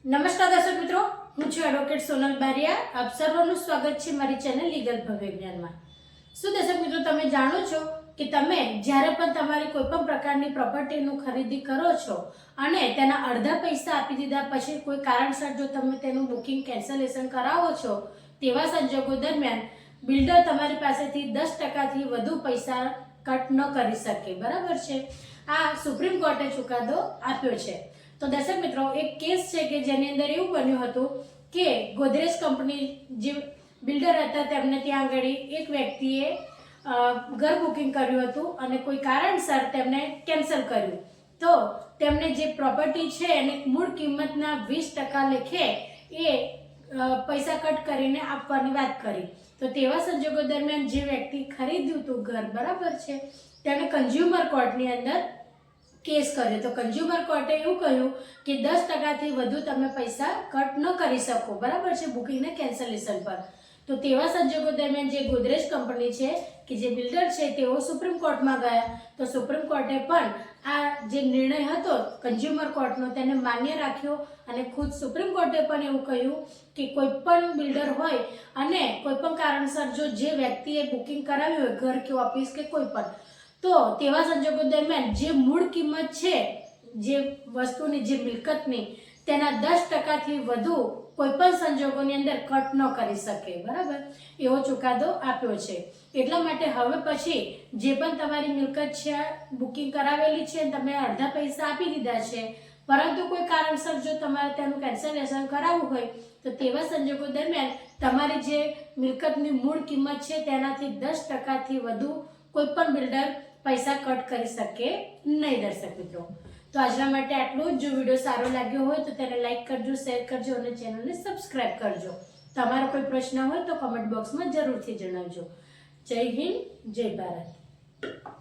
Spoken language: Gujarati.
નમસ્કાર દર્શક મિત્રો, હું છું એડવોકેટ સોનલ બારિયા. આપ સર્વનું સ્વાગત છે મારી ચેનલ લીગલ ભવ્યજ્ઞાનમાં. શું દર્શક મિત્રો, તમે જાણો છો કે તમે જ્યારે પણ તમારી કોઈ પણ પ્રકારની પ્રોપર્ટીનું ખરીદી કરો છો અને તેના અડધા પૈસા આપી દીધા પછી કોઈ કારણસર જો તમે તેનું બુકિંગ કેન્સલેશન કરાવો છો, તેવા સંજોગો દરમિયાન બિલ્ડર તમારી પાસેથી 10%થી વધુ પૈસા કટ ન કરી શકે. બરાબર છે? આ સુપ્રીમ કોર્ટે ચુકાદો આપ્યો છે. તો દર્શક મિત્રો, એક કેસ છે કે જેની અંદર એવું બન્યું હતું કે ગોદરેજ કંપની જે બિલ્ડર હતા તેમને ત્યાં આગળ એક વ્યક્તિએ ઘર બુકિંગ કર્યું હતું અને કોઈ કારણસર તેમને કેન્સલ કર્યું. તો તેમને જે પ્રોપર્ટી છે એની મૂળ કિંમતના 20% લેખે એ પૈસા કટ કરીને આપવાની વાત કરી. તો તેવા સંજોગો દરમિયાન જે વ્યક્તિ ખરીદ્યું હતું ઘર, બરાબર છે, તેને કન્ઝ્યુમર કોર્ટની અંદર કેસ કર્યો. તો કન્ઝ્યુમર કોર્ટે એવું કહ્યું કે 10%થી વધુ તમે પૈસા કટ ન કરી શકો, બરાબર છે, બુકિંગને કેન્સલેશન પર. તો તેવા સંજોગો દરમિયાન જે ગોદરેજ કંપની છે કે જે બિલ્ડર છે તેઓ સુપ્રીમ કોર્ટમાં ગયા. તો સુપ્રીમ કોર્ટે પણ આ જે નિર્ણય હતો કન્ઝ્યુમર કોર્ટનો તેને માન્ય રાખ્યો અને ખુદ સુપ્રીમ કોર્ટે પણ એવું કહ્યું કે કોઈ પણ બિલ્ડર હોય અને કોઈ પણ કારણસર જો જે વ્યક્તિએ બુકિંગ કરાવ્યું હોય ઘર કે ઓફિસ કે કોઈ પણ, તો તેવા સંજોગો દરમિયાન જે મૂળ કિંમત છે જે વસ્તુની, જે મિલકતની, તેના 10%થી વધુ કોઈ પણ સંજોગોની અંદર કટ ન કરી શકે. બરાબર? એવો ચુકાદો આપ્યો છે. એટલા માટે હવે પછી જે પણ તમારી મિલકત છે બુકિંગ કરાવેલી છે, તમે અડધા પૈસા આપી દીધા છે, પરંતુ કોઈ કારણસર જો તમારે તેનું કેન્સલેશન કરાવવું હોય તો તેવા સંજોગો દરમિયાન તમારી જે મિલકતની મૂળ કિંમત છે તેનાથી 10%થી વધુ કોઈ પણ બિલ્ડર પૈસા કટ કરી શકે નહીં. દર્શક મિત્રો, તો આજના માટે આટલું જ. જો વિડીયો સારો લાગ્યો હોય તો તેને લાઈક કરજો, શેર કરજો અને ચેનલને સબસ્ક્રાઇબ કરજો. તમારો કોઈ પ્રશ્ન હોય તો કમેન્ટ બોક્સમાં જરૂરથી જણાવજો. જય હિન્દ, જય ભારત.